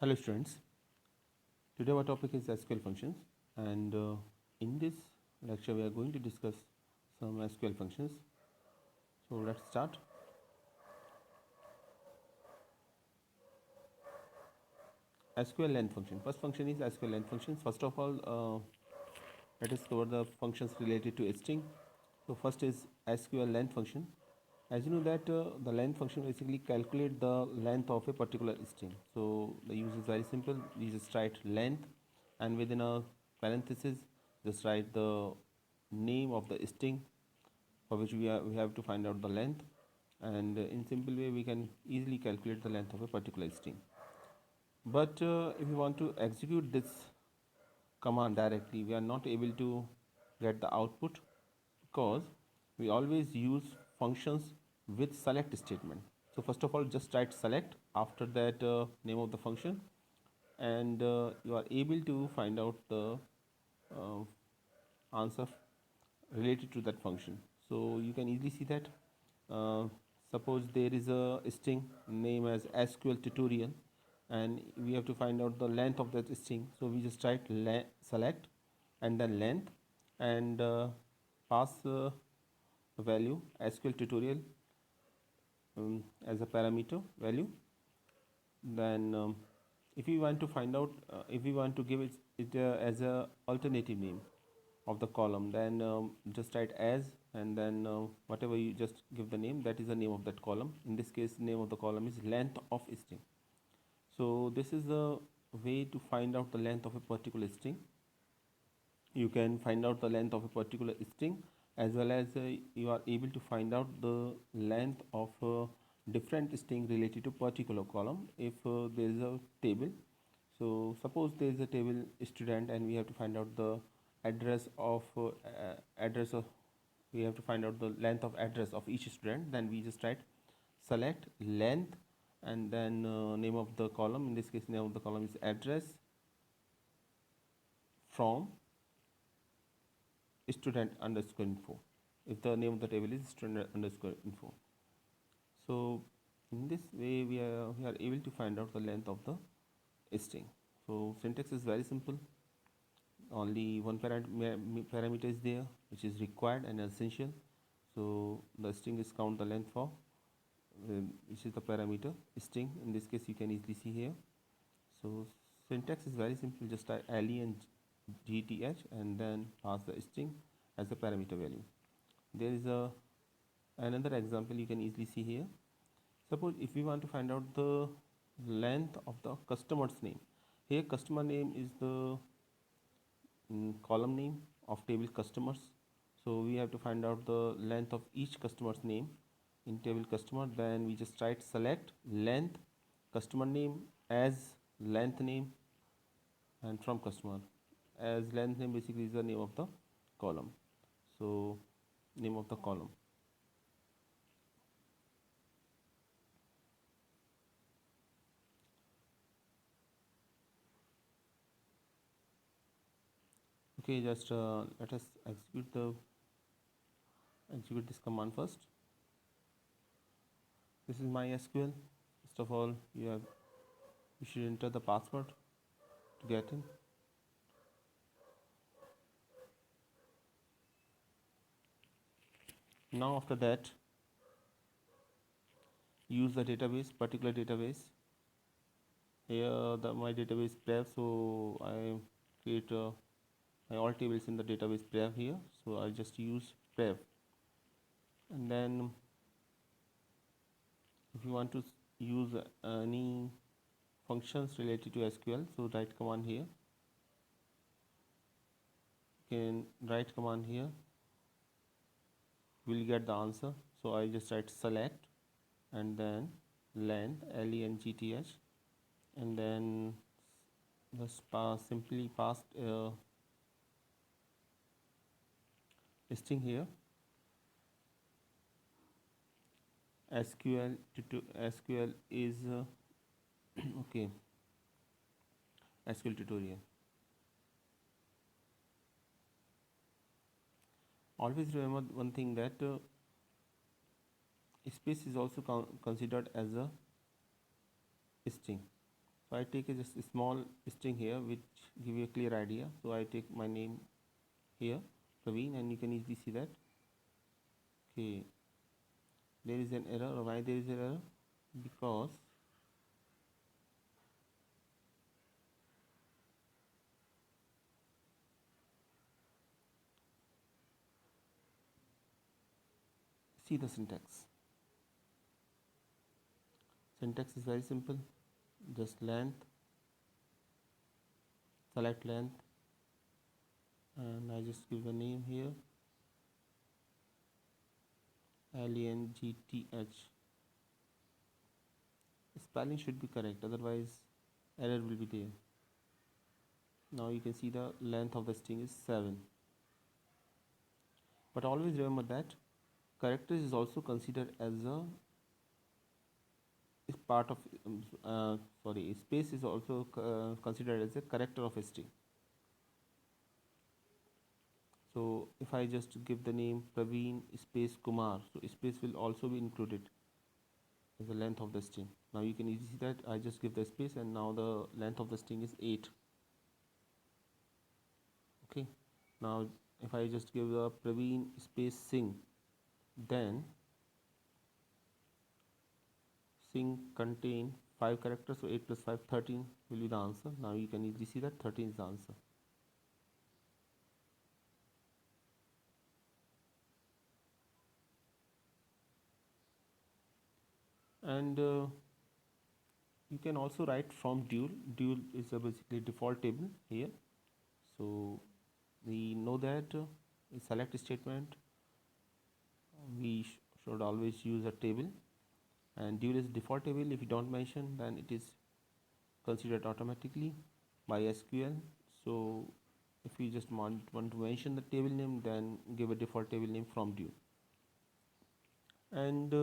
Hello students, today our topic is SQL functions and in this lecture we are going to discuss some SQL functions. So let's start. SQL Line Function. First function is SQL Line Functions. First of all, let us cover the functions related to string. So first is SQL Line Function. As you know that the len function basically calculate the length of a particular string. So the use is very simple. We just write length and within a parenthesis just write the name of the string for which we have to find out the length, and in simple way we can easily calculate the length of a particular string. But if you want to execute this command directly, we are not able to get the output because we always use functions with select statement. So first of all, just write select, after that name of the function, and you are able to find out the uh, answer related to that function. So you can easily see that uh, suppose there is a string name as SQL tutorial and we have to find out the length of that string. So we just write select and then length and pass value SQL tutorial as a parameter value. Then if we want to find out if we want to give it as a alternative name of the column, then just write as and then whatever you just give the name, that is the name of that column. In this case, name of the column is length of string. So this is the way to find out the length of a particular string. You can find out the length of a particular string as well as you are able to find out the length of different string related to particular column if there is a table. So suppose there is a table student and we have to find out the address of we have to find out the length of address of each student. Then we just write select length and then name of the column. In this case, name of the column is address from student underscore info, if the name of the table is student underscore info. So in this way we are able to find out the length of the string. So syntax is very simple. Only one parameter is there which is required and essential. So the string is count the length for which is the parameter string. In this case you can easily see here. So syntax is very simple, just type le and gth and then pass the string as a parameter value. There is another example you can easily see here. Suppose if we want to find out the length of the customer's name, here customer name is the column name of table customers. So we have to find out the length of each customer's name in table customer. Then we just write select length customer name as length name and from customer as length name basically is the name of the column. So name of the column. Okay, just let us execute this command first. This is MySQL. First of all, you should enter the password to get in. Now after that, use the database, particular database. Here my database prev, so I create my all tables in the database prev here. So I just use prev, and then if you want to use any functions related to SQL, so write command here. You can write command here, will get the answer. So I just write select and then length length and then just simply pass string here SQL is okay, SQL tutorial. Always remember one thing, that space is also considered as a string. So I take just a small string here which give you a clear idea. So I take my name here, Praveen, and you can easily see that. Okay, there is an error. Why there is an error? Because see the syntax. Syntax is very simple. Just length, select length, and I just give the name here, LENGTH. Spelling should be correct, otherwise error will be there. Now you can see the length of the string is 7. But always remember that characters is also considered as a is part of space is also considered as a character of a string. So if I just give the name Praveen space Kumar, so space will also be included as the length of the string. Now you can easily see that I just give the space and now the length of the string is 8. Okay, now if I just give the Praveen space Singh, then Singh contain 5 characters, so 8 plus 5, 13 will be the answer. Now you can easily see that 13 is the answer. And you can also write from dual. Dual is a basically default table here. So we know that in select statement we should always use a table, and dual is default table. If you don't mention, then it is considered automatically by SQL. So if you just want to mention the table name, then give a default table name from dual. And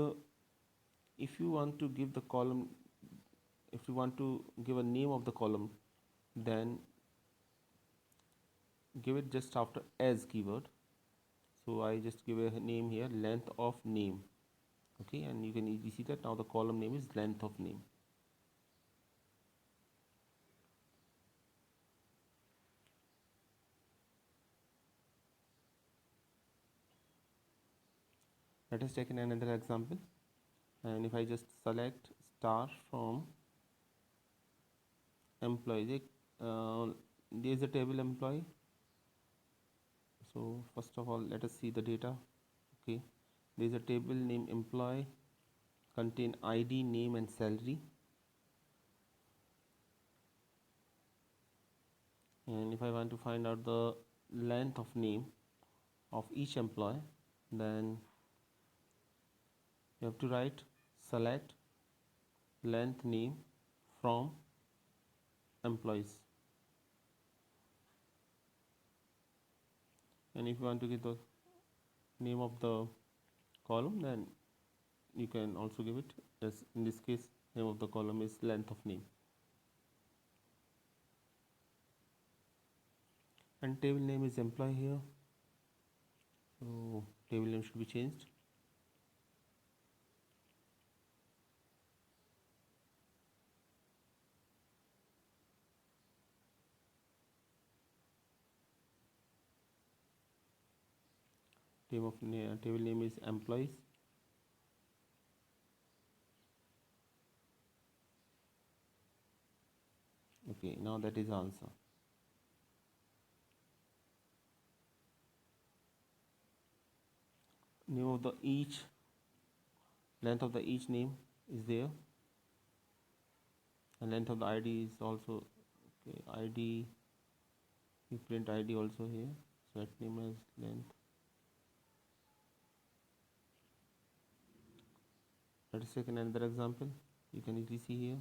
if you want to give the column, if you want to give a name of the column, then give it just after as keyword. So I just give a name here, length of name. Okay, and you can easily see that now the column name is length of name. Let us take another example, and if I just select star from employee, there is a table employee. So first of all, let us see the data. Okay, there is a table name employee, contain ID, name, and salary. And if I want to find out the length of name of each employee, then you have to write select length name from employees. And if you want to give the name of the column, then you can also give it, as in this case name of the column is length of name. And table name is employee here, so table name should be changed. Table name is employees. Okay, now that is answer. Name of the each, length of the each name is there, and length of the ID is also okay. ID, we print ID also here, so that name as length. Let us take another example. You can easily see here.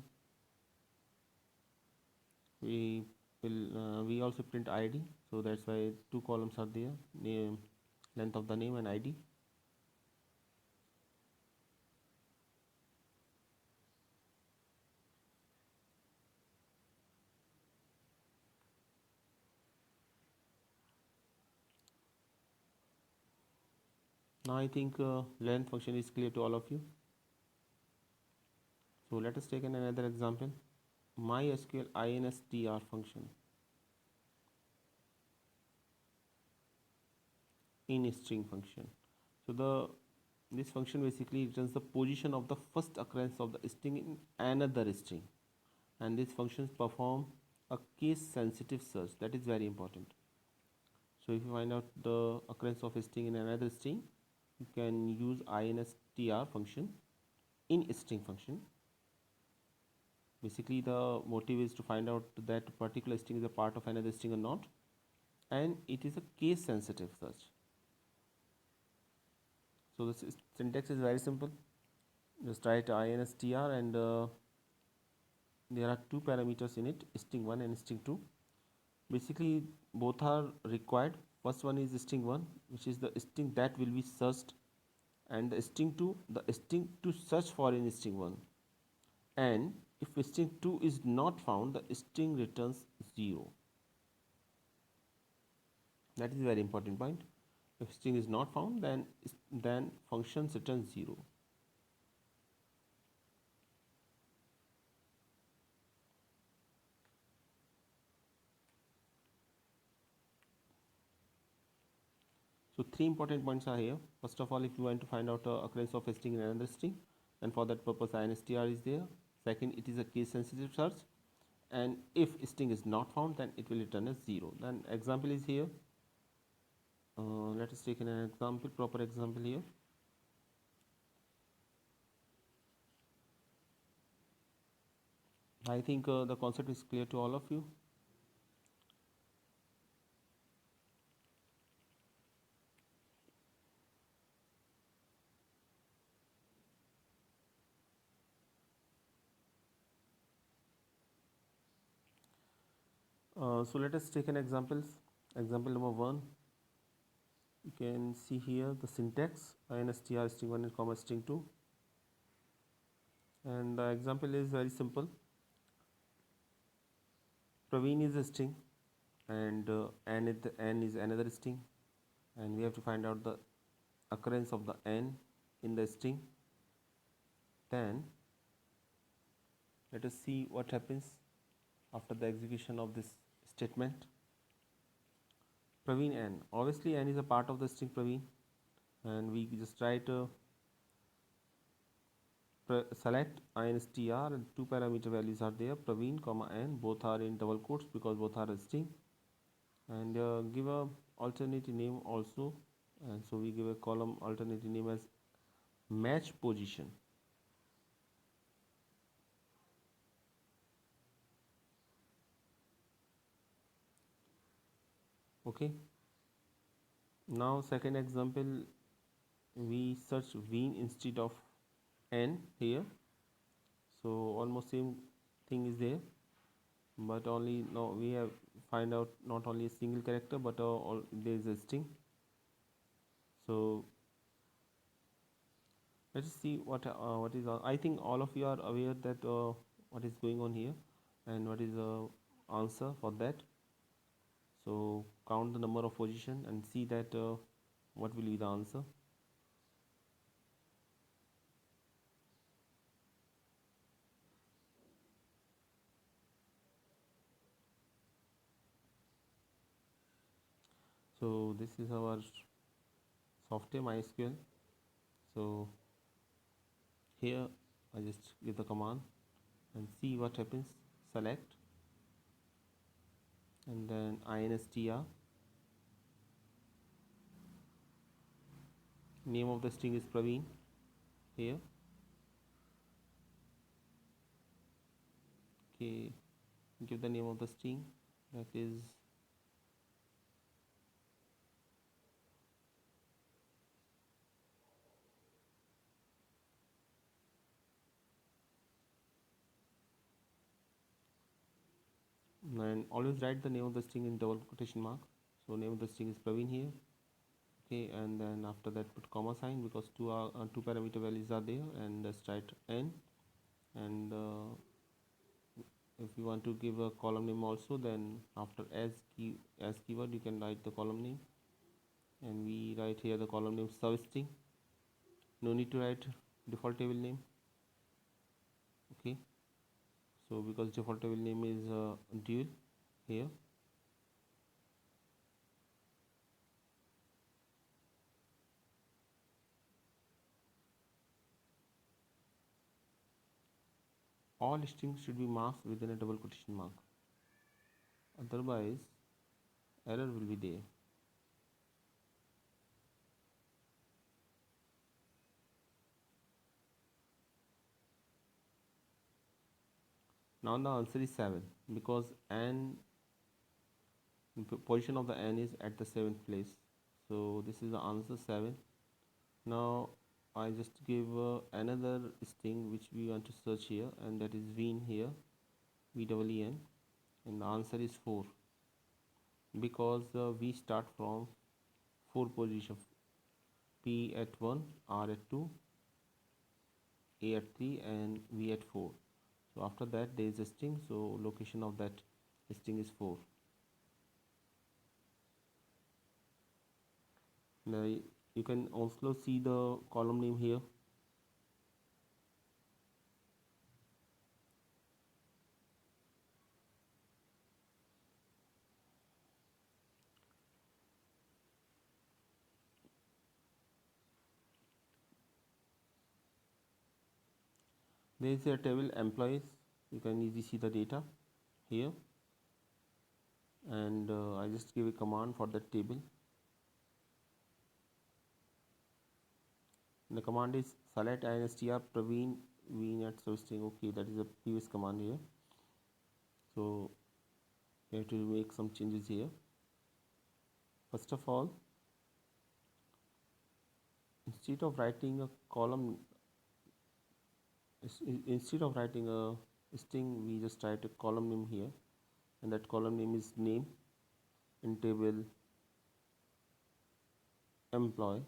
We also print ID, so that's why 2 columns are there: name, length of the name, and ID. Now I think length function is clear to all of you. So let us take another example. MySQL instr function in string function. So this function basically returns the position of the first occurrence of the string in another string, and these functions perform a case sensitive search. That is very important. So if you find out the occurrence of a string in another string, you can use instr function in string function. Basically the motive is to find out that particular string is a part of another string or not, and it is a case sensitive search. So the syntax is very simple. Just write instr, and there are two parameters in it, string1 and string2. Basically both are required. First one is string1, which is the string that will be searched, and the string2, the string to search for in string1. And if string2 is not found, the string returns 0. That is a very important point. If string is not found, then functions return 0. So three important points are here. First of all, if you want to find out occurrence of a string in another string, then for that purpose instr is there. Second, it is a case sensitive search, and if string is not found, then it will return as 0. Then example is here. Let us take an example, proper example here. I think the concept is clear to all of you. So let us take an example. Example number 1. You can see here the syntax instr string1 comma string2, and the example is very simple. Praveen is a string, and n is another string, and we have to find out the occurrence of the n in the string. Then let us see what happens after the execution of this statement. Praveen n, obviously n is a part of the string Praveen, and we just write select instr, and two parameter values are there, Praveen comma n, both are in double quotes because both are a string, and give a alternative name also, and so we give a column alternative name as match position. Okay, now second example, we search Veen instead of n here, so almost same thing is there, but only now we have find out not only a single character, but there is a string. So let us see what is I think all of you are aware that what is going on here and what is the answer for that. So count the number of position and see that what will be the answer. So this is our software MySQL. So here I just give the command and see what happens. Select, and then instr, name of the string is Praveen here. Okay, give the name of the string, that is and always write the name of the string in double quotation mark. So name of the string is Praveen here. Okay, and then after that put comma sign because two parameter values are there, and just write n, and if you want to give a column name also, then after as keyword you can write the column name, and we write here the column name substring. No need to write default table name. Okay, So because default table name is dual here, all strings should be marked within a double quotation mark, otherwise error will be there. Now the answer is 7 because n position of the n is at the 7th place. So this is the answer 7. Now I just give another string which we want to search here, and that is veen here, VEEN, and the answer is 4 because we start from 4 position: P at 1, R at 2, A at 3, and V at 4. So after that there is a string, so location of that string is 4. Now you can also see the column name here. There is a table employees. You can easily see the data here, and I just give a command for that table. And the command is select instr Praveen veen at source string. Okay, that is a previous command here. So we have to make some changes here. First of all, instead of writing a column, instead of writing a string, we just write a column name here, and that column name is name in table employee.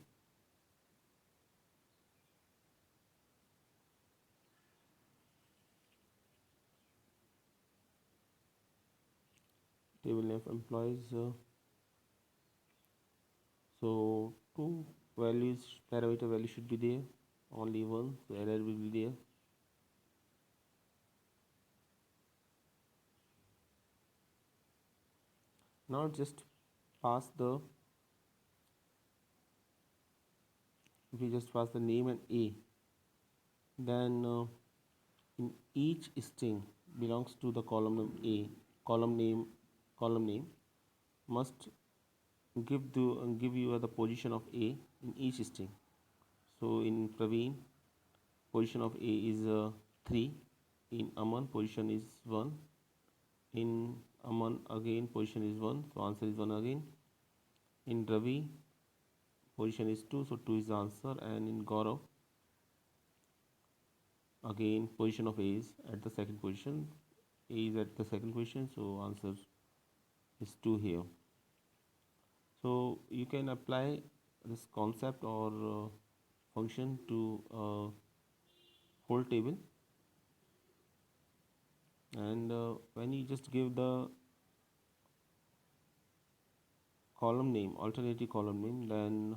Table name of employees. So two values, parameter value should be there, only one, so error will be there. Now just pass the, we just pass the name and A, then in each string belongs to the column name A, column name must give you the position of A in each string. So in Praveen, position of A is 3, in Aman position is 1, in Aman again position is 1, so answer is 1 again. In Ravi position is 2, so 2 is the answer, and in Gaurav again position of A is at the second position, A is at the second position, so answer is 2 here. So you can apply this concept or function to whole table, and when you just give the column name, alternative column name, then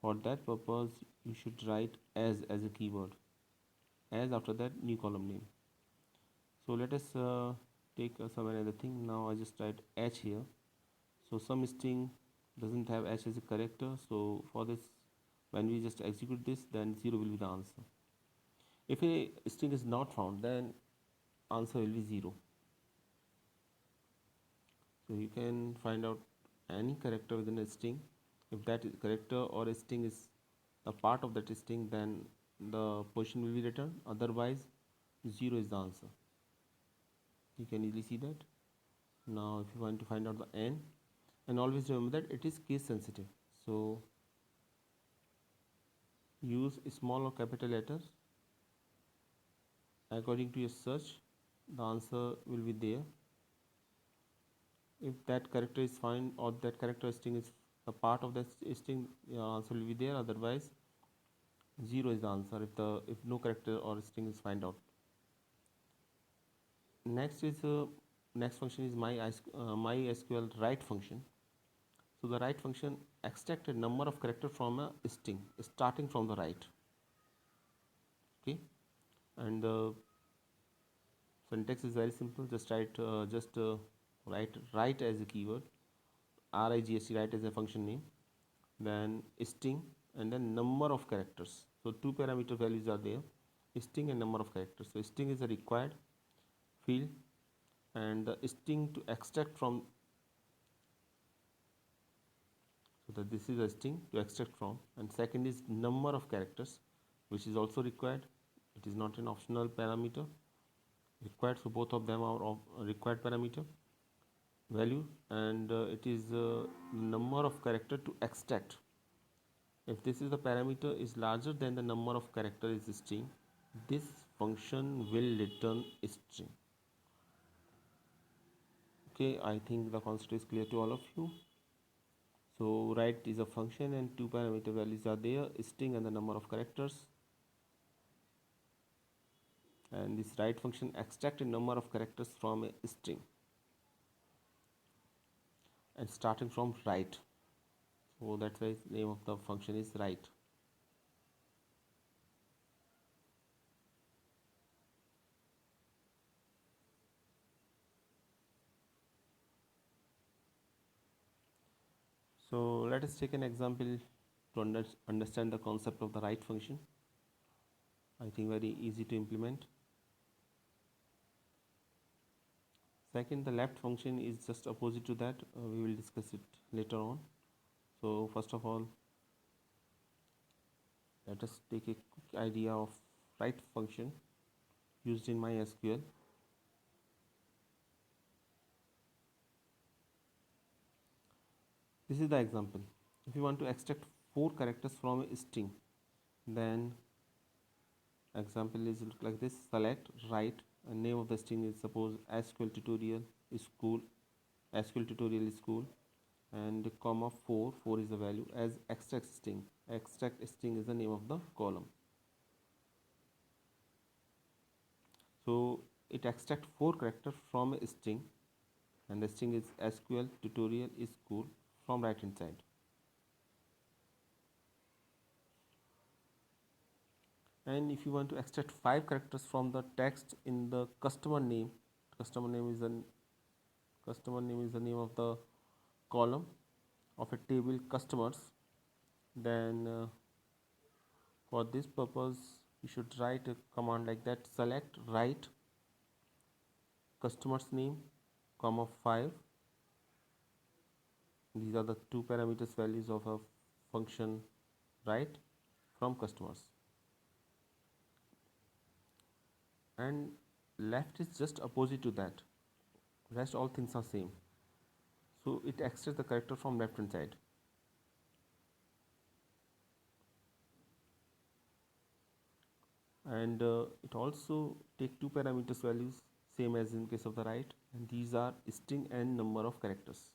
for that purpose you should write as a keyword, as after that new column name. So let us take some another thing. Now I just write h here. So some string doesn't have h as a character, so for this, when we just execute this, then 0 will be the answer. If a string is not found, then answer will be 0. So you can find out any character within a string. If that character or a string is a part of that string, then the position will be returned, otherwise 0 is the answer. You can easily see that. Now if you want to find out the n, and always remember that it is case sensitive, so use small or capital letters according to your search. The answer will be there. If that character is found or that character string is a part of that string, your answer will be there, otherwise 0 is the answer if no character or string is found out. Next function is MySQL write function. So the write function extract a number of characters from a string starting from the right. Okay, and the Syntax is very simple. Just write as a keyword, RIGST, write as a function name, then string, and then number of characters. So two parameter values are there, string and number of characters. So string is a required field, and the string to extract from, so that this is a string to extract from, and second is number of characters, which is also required. It is not an optional parameter, required. So both of them are of required parameter value, and it is number of character to extract. If this is the parameter is larger than the number of character is string, this function will return string. Okay, I think the concept is clear to all of you. So write is a function and two parameter values are there, string and the number of characters. And this write function extract a number of characters from a string and starting from write. So that's why the name of the function is write. So let us take an example to understand the concept of the write function. I think very easy to implement. Second, the left function is just opposite to that. We will discuss it later on. So first of all, let us take a quick idea of write function used in MySQL. This is the example. If you want to extract 4 characters from a string, then example is look like this: select, write, and name of the string is suppose SQL tutorial is school, SQL tutorial is school, and comma 4 is the value as extract string. Extract string is the name of the column. So it extract 4 characters from a string, and the string is SQL tutorial is school from right hand side. And if you want to extract 5 characters from the text in the customer name is the name of the column of a table customers, then for this purpose you should write a command like that: select, write, customer's name, comma 5. These are the two parameters values of a function write from customers. And left is just opposite to that, rest all things are same. So it extracts the character from left hand side. And it also take two parameters values, same as in case of the right, and these are string and number of characters.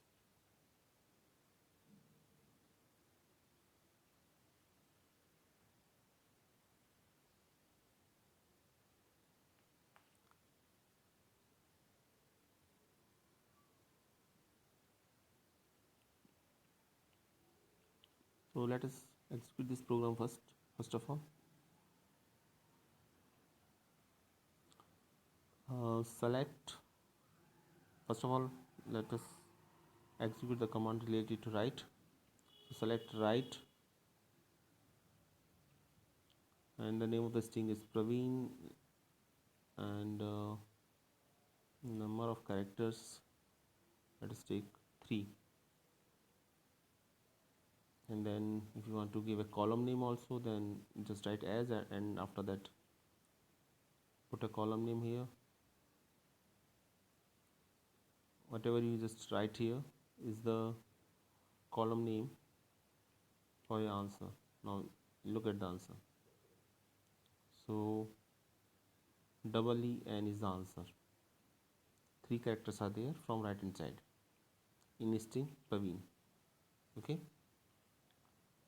So let us execute this program first of all. Select, first of all let us execute the command related to write. So select write, and the name of the string is Praveen, and number of characters, let us take 3. And then if you want to give a column name also, then just write as, and after that put a column name here. Whatever you just write here is the column name for your answer. Now look at the answer. So EEN is the answer. 3 characters are there from right hand side in string Praveen. Okay,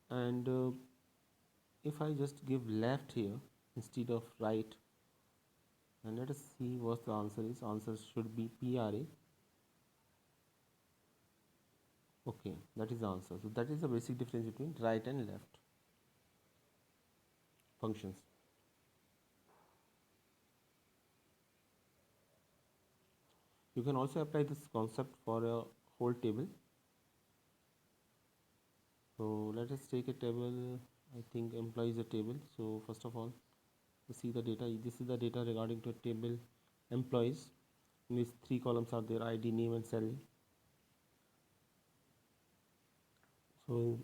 and if I just give left here instead of right, and let us see what the answer is. Answer should be PRA. Okay, that is the answer. So that is the basic difference between right and left functions. You can also apply this concept for a whole table. So let us take a table. I think employee is a table. So first of all, we see the data. This is the data regarding to a table employees. In these three columns are their ID, name, and salary. So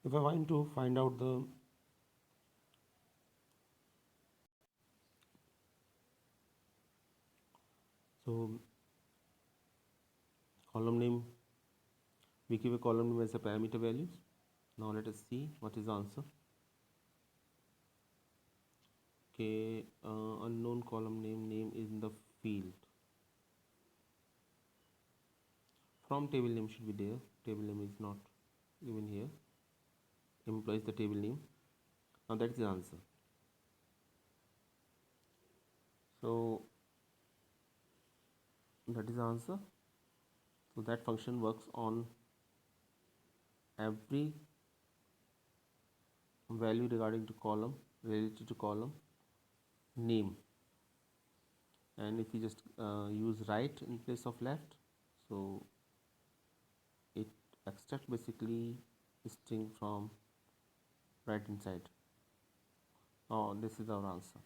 if I want to find out the so column name, we give a column name as a parameter values. Now let us see what is the answer. Okay, unknown column name is in the field. From table name should be there. Table name is not given here. Employees the table name. Now that is the answer. So that is the answer. So that function works on every value regarding to column related to column name, and if you just use right in place of left, so it extracts basically string from right inside. Oh, this is our answer.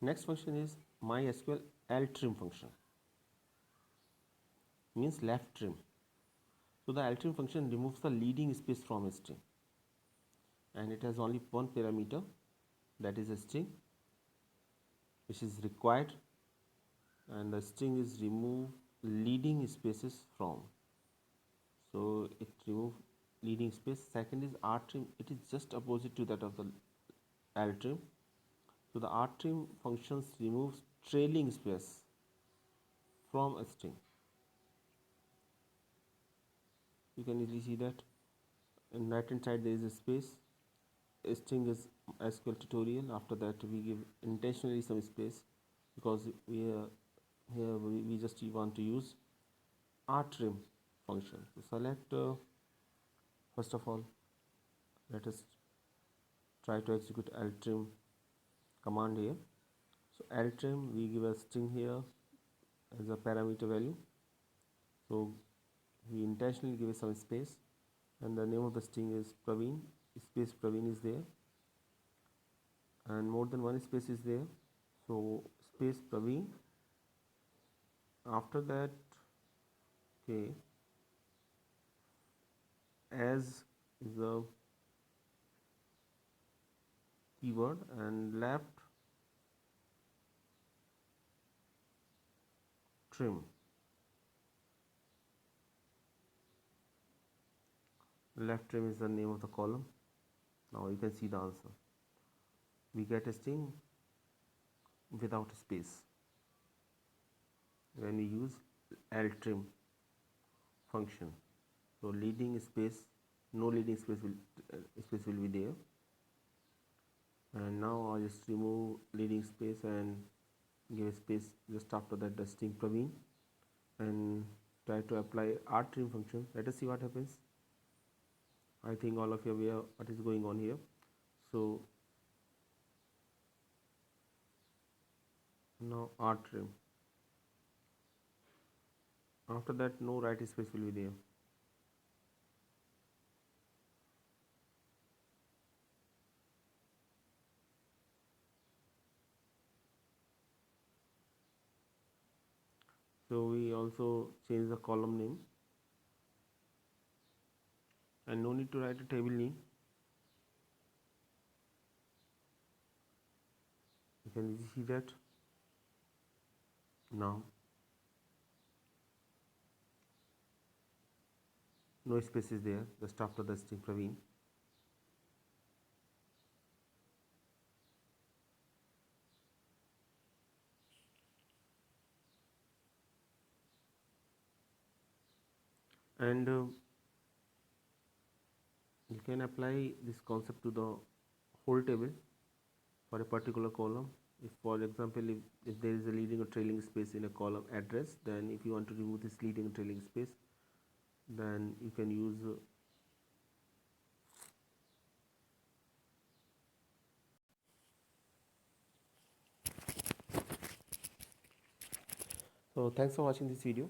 Next function is MySQL L-trim function, means left trim. So the L-trim function removes the leading space from a string, and it has only one parameter, that is a string, which is required, and the string is remove leading spaces from. So it remove leading space. Second is rtrim. It is just opposite to that of the ltrim. So the rtrim functions removes trailing space from a string. You can easily see that in right hand side there is a space. A string is SQL tutorial. After that we give intentionally some space because we just want to use rtrim function. So select first of all, let us try to execute ltrim command here. So ltrim, we give a string here as a parameter value. So we intentionally give it some space, and the name of the string is Praveen. Space Praveen is there, and more than one space is there. So space Praveen. After that, okay, as is the keyword, and left trim. Left trim is the name of the column. Now you can see the answer. We get a string without a space when we use ltrim function. So leading space, no leading space will be there. And now I just remove leading space and give a space just after that the string Praveen, and try to apply rtrim function. Let us see what happens. I think all of you are aware what is going on here. So now rtrim. After that no right space will be there. So we also change the column name, and no need to write a table name. You can easily see that now. No space is there just after the string Praveen. And you can apply this concept to the whole table for a particular column. If for example, if there is a leading or trailing space in a column address, then if you want to remove this leading and trailing space, then you can use so thanks for watching this video.